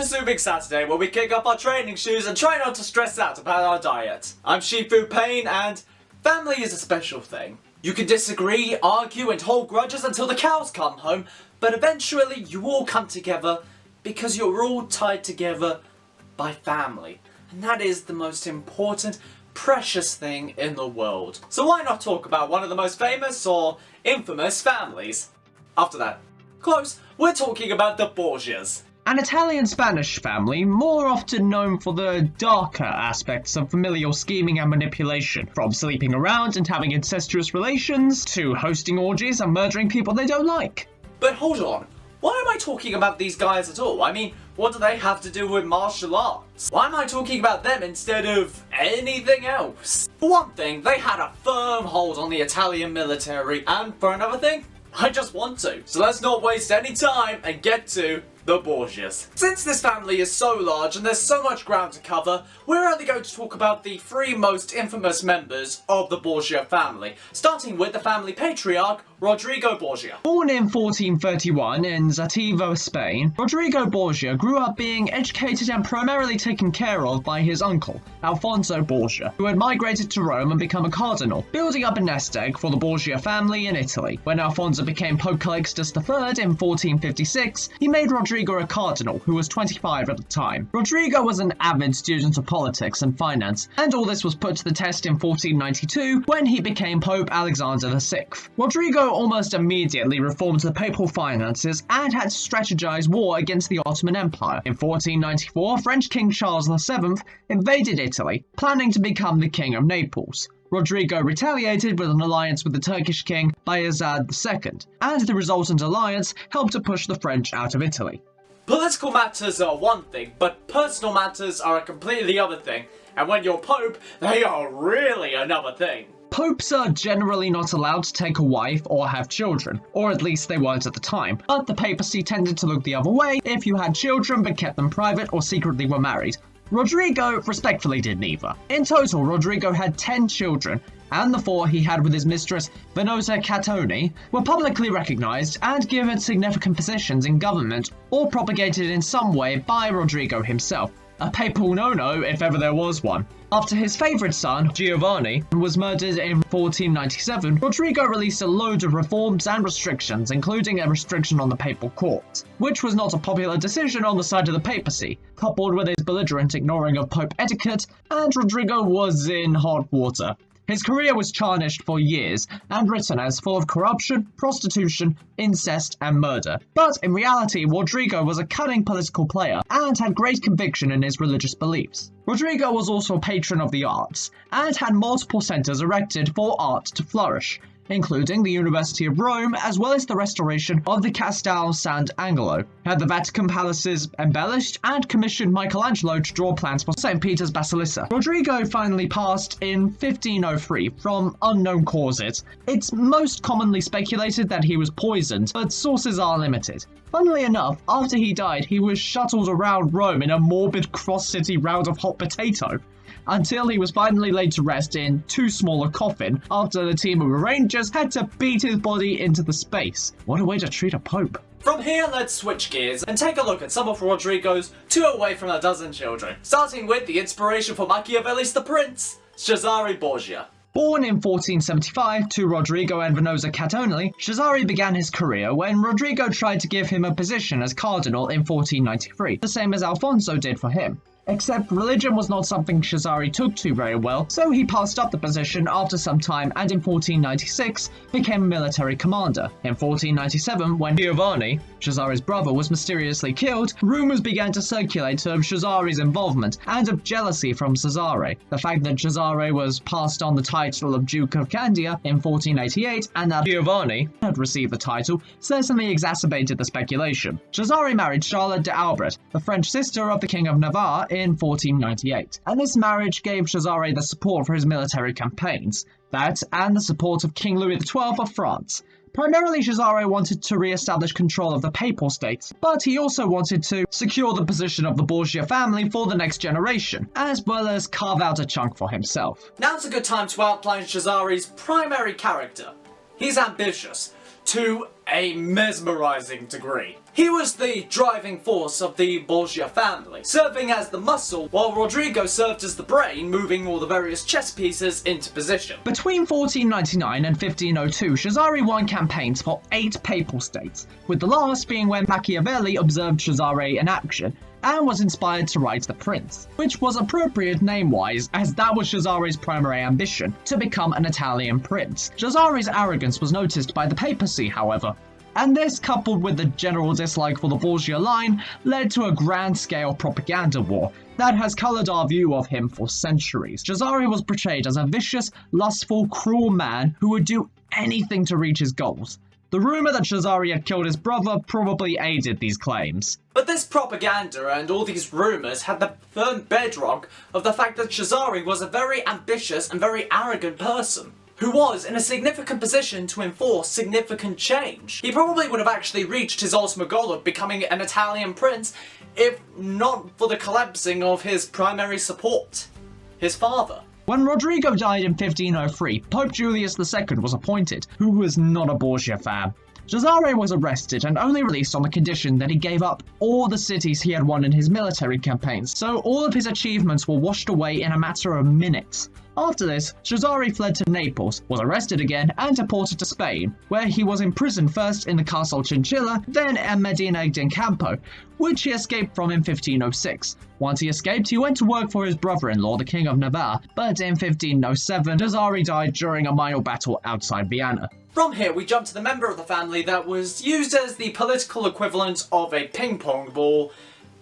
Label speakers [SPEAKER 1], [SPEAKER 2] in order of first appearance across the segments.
[SPEAKER 1] unassuming Saturday where we kick up our training shoes and try not to stress out about our diet. I'm Shifu Pain, and family is a special thing. You can disagree, argue and hold grudges until the cows come home, but eventually you all come together because you're all tied together by family. And that is the most important, precious thing in the world. So why not talk about one of the most famous or infamous families? After that, close, we're talking about the Borgias.
[SPEAKER 2] An Italian-Spanish family, more often known for the darker aspects of familial scheming and manipulation, from sleeping around and having incestuous relations, to hosting orgies and murdering people they don't like.
[SPEAKER 1] But hold on, why am I talking about these guys at all? I mean, what do they have to do with martial arts? Why am I talking about them instead of anything else? For one thing, they had a firm hold on the Italian military, and for another thing, I just want to. So let's not waste any time and get to the Borgias. Since this family is so large and there's so much ground to cover, we're only going to talk about the three most infamous members of the Borgia family, starting with the family patriarch, Rodrigo Borgia.
[SPEAKER 2] Born in 1431 in Zativo, Spain, Rodrigo Borgia grew up being educated and primarily taken care of by his uncle, Alfonso Borgia, who had migrated to Rome and become a cardinal, building up a nest egg for the Borgia family in Italy. When Alfonso became Pope Calixtus III in 1456, he made Rodrigo a cardinal, who was 25 at the time. Rodrigo was an avid student of politics and finance, and all this was put to the test in 1492 when he became Pope Alexander VI. Rodrigo almost immediately reformed the papal finances and had strategized war against the Ottoman Empire. In 1494, French King Charles VII invaded Italy, planning to become the King of Naples. Rodrigo retaliated with an alliance with the Turkish king Bayezid II, and the resultant alliance helped to push the French out of Italy.
[SPEAKER 1] Political matters are one thing, but personal matters are a completely other thing, and when you're Pope, they are really another thing.
[SPEAKER 2] Popes are generally not allowed to take a wife or have children, or at least they weren't at the time, but the papacy tended to look the other way if you had children but kept them private or secretly were married. Rodrigo respectfully did neither. In total, Rodrigo had 10 children, and the 4 he had with his mistress Venosa Catoni were publicly recognized and given significant positions in government or propagated in some way by Rodrigo himself. A papal no-no if ever there was one. After his favourite son, Giovanni, was murdered in 1497, Rodrigo released a load of reforms and restrictions, including a restriction on the papal court, which was not a popular decision on the side of the papacy, coupled with his belligerent ignoring of Pope etiquette, and Rodrigo was in hot water. His career was tarnished for years and written as full of corruption, prostitution, incest, and murder. But in reality, Rodrigo was a cunning political player and had great conviction in his religious beliefs. Rodrigo was also a patron of the arts and had multiple centers erected for art to flourish, including the University of Rome, as well as the restoration of the Castel Sant'Angelo, had the Vatican palaces embellished, and commissioned Michelangelo to draw plans for St. Peter's Basilica. Rodrigo finally passed in 1503 from unknown causes. It's most commonly speculated that he was poisoned, but sources are limited. Funnily enough, after he died, he was shuttled around Rome in a morbid cross-city round of hot potato, until he was finally laid to rest in too small a coffin after the team of arrangers had to beat his body into the space. What a way to treat a pope.
[SPEAKER 1] From here, let's switch gears and take a look at some of Rodrigo's 2 away from a dozen children, starting with the inspiration for Machiavelli's The Prince, Cesare Borgia.
[SPEAKER 2] Born in 1475 to Rodrigo and Venosa Catoni, Cesare began his career when Rodrigo tried to give him a position as cardinal in 1493, the same as Alfonso did for him. Except religion was not something Cesare took to very well, so he passed up the position after some time and in 1496 became a military commander. In 1497, when Giovanni, Cesare's brother, was mysteriously killed, rumours began to circulate of Cesare's involvement and of jealousy from Cesare. The fact that Cesare was passed on the title of Duke of Candia in 1488 and that Giovanni had received the title certainly exacerbated the speculation. Cesare married Charlotte de Albret, the French sister of the King of Navarre, in 1498, and this marriage gave Cesare the support for his military campaigns, that and the support of King Louis XII of France. Primarily, Cesare wanted to re-establish control of the papal states, but he also wanted to secure the position of the Borgia family for the next generation, as well as carve out a chunk for himself.
[SPEAKER 1] Now's a good time to outline Cesare's primary character. He's ambitious, to a mesmerizing degree. He was the driving force of the Borgia family, serving as the muscle, while Rodrigo served as the brain, moving all the various chess pieces into position.
[SPEAKER 2] Between 1499 and 1502, Cesare won campaigns for 8 papal states, with the last being when Machiavelli observed Cesare in action and was inspired to write The Prince, which was appropriate name-wise as that was Cesare's primary ambition, to become an Italian prince. Cesare's arrogance was noticed by the papacy, however, and this, coupled with the general dislike for the Borgia line, led to a grand-scale propaganda war that has coloured our view of him for centuries. Cesare was portrayed as a vicious, lustful, cruel man who would do anything to reach his goals. The rumour that Cesare had killed his brother probably aided these claims.
[SPEAKER 1] But this propaganda and all these rumours had the firm bedrock of the fact that Cesare was a very ambitious and very arrogant person, who was in a significant position to enforce significant change. He probably would have actually reached his ultimate goal of becoming an Italian prince if not for the collapsing of his primary support, his father.
[SPEAKER 2] When Rodrigo died in 1503, Pope Julius II was appointed, who was not a Borgia fan. Cesare was arrested and only released on the condition that he gave up all the cities he had won in his military campaigns, so all of his achievements were washed away in a matter of minutes. After this, Cesare fled to Naples, was arrested again, and deported to Spain, where he was imprisoned first in the Castle Chinchilla, then at Medina del Campo, which he escaped from in 1506. Once he escaped, he went to work for his brother-in-law, the King of Navarre, but in 1507, Cesare died during a minor battle outside Vienna.
[SPEAKER 1] From here, we jump to the member of the family that was used as the political equivalent of a ping-pong ball,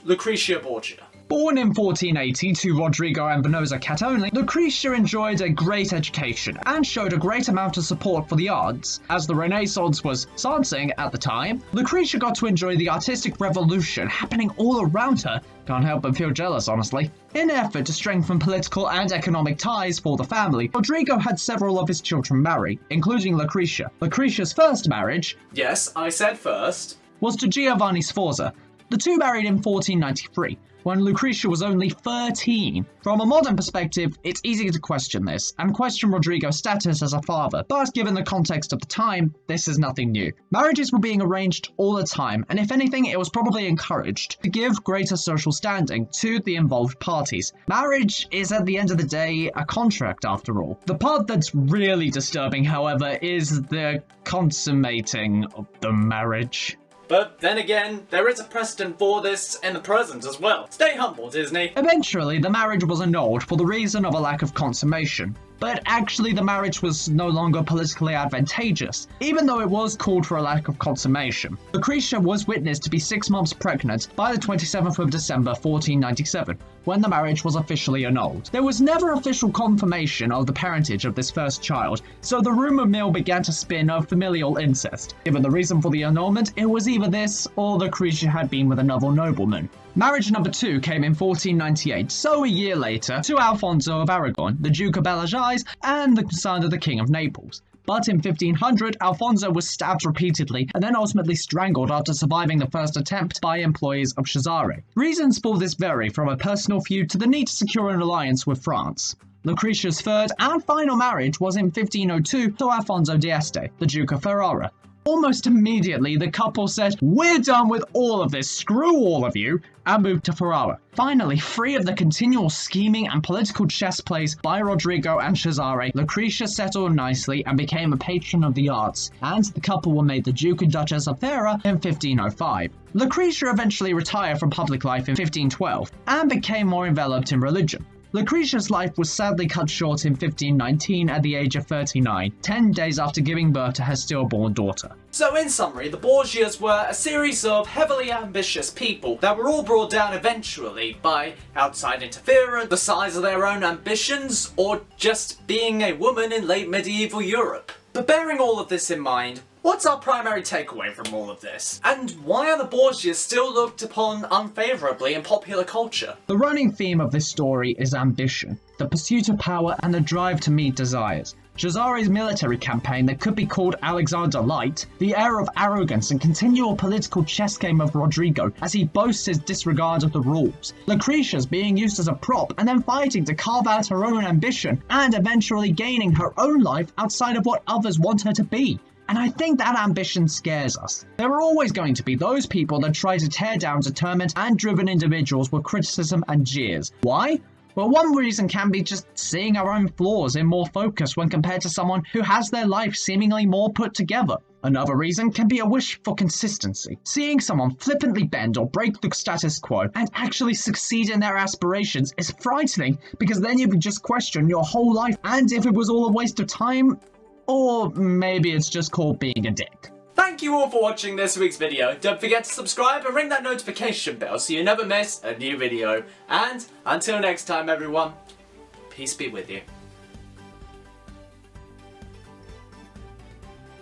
[SPEAKER 1] Lucretia Borgia.
[SPEAKER 2] Born in 1480 to Rodrigo and Venosa Catone, Lucretia enjoyed a great education and showed a great amount of support for the arts. As the Renaissance was dancing at the time, Lucretia got to enjoy the artistic revolution happening all around her. Can't help but feel jealous, honestly. In an effort to strengthen political and economic ties for the family, Rodrigo had several of his children marry, including Lucretia. Lucretia's first marriage,
[SPEAKER 1] yes, I said first,
[SPEAKER 2] was to Giovanni Sforza. The two married in 1493. When Lucretia was only 13. From a modern perspective, it's easy to question this, and question Rodrigo's status as a father, but given the context of the time, this is nothing new. Marriages were being arranged all the time, and if anything, it was probably encouraged to give greater social standing to the involved parties. Marriage is, at the end of the day, a contract after all. The part that's really disturbing, however, is the consummating of the marriage.
[SPEAKER 1] But then again, there is a precedent for this in the present as well. Stay humble, Disney.
[SPEAKER 2] Eventually, the marriage was annulled for the reason of a lack of consummation. But actually, the marriage was no longer politically advantageous, even though it was called for a lack of consummation. Lucretia was witnessed to be 6 months pregnant by the 27th of December 1497, when the marriage was officially annulled. There was never official confirmation of the parentage of this first child, so the rumor mill began to spin of familial incest. Given the reason for the annulment, it was either this or Lucretia had been with another nobleman. Marriage number 2 came in 1498, so a year later, to Alfonso of Aragon, the Duke of Bellagise, and the son of the King of Naples. But in 1500, Alfonso was stabbed repeatedly and then ultimately strangled after surviving the first attempt by employees of Cesare. Reasons for this vary from a personal feud to the need to secure an alliance with France. Lucretia's third and final marriage was in 1502 to Alfonso d'Este, the Duke of Ferrara. Almost immediately, the couple said, "We're done with all of this, screw all of you," and moved to Ferrara. Finally, free of the continual scheming and political chess plays by Rodrigo and Cesare, Lucretia settled nicely and became a patron of the arts, and the couple were made the Duke and Duchess of Ferrara in 1505. Lucretia eventually retired from public life in 1512 and became more enveloped in religion. Lucretia's life was sadly cut short in 1519 at the age of 39, 10 days after giving birth to her stillborn daughter.
[SPEAKER 1] So in summary, the Borgias were a series of heavily ambitious people that were all brought down eventually by outside interference, the size of their own ambitions, or just being a woman in late medieval Europe. But bearing all of this in mind, what's our primary takeaway from all of this? And why are the Borgias still looked upon unfavourably in popular culture?
[SPEAKER 2] The running theme of this story is ambition, the pursuit of power and the drive to meet desires. Cesare's military campaign that could be called Alexander Light, the air of arrogance and continual political chess game of Rodrigo as he boasts his disregard of the rules. Lucretia's being used as a prop and then fighting to carve out her own ambition and eventually gaining her own life outside of what others want her to be. And I think that ambition scares us. There are always going to be those people that try to tear down determined and driven individuals with criticism and jeers. Why? Well, one reason can be just seeing our own flaws in more focus when compared to someone who has their life seemingly more put together. Another reason can be a wish for consistency. Seeing someone flippantly bend or break the status quo and actually succeed in their aspirations is frightening, because then you would just question your whole life and if it was all a waste of time, or maybe it's just called being a dick.
[SPEAKER 1] Thank you all for watching this week's video. Don't forget to subscribe and ring that notification bell so you never miss a new video. And until next time everyone, peace be with you.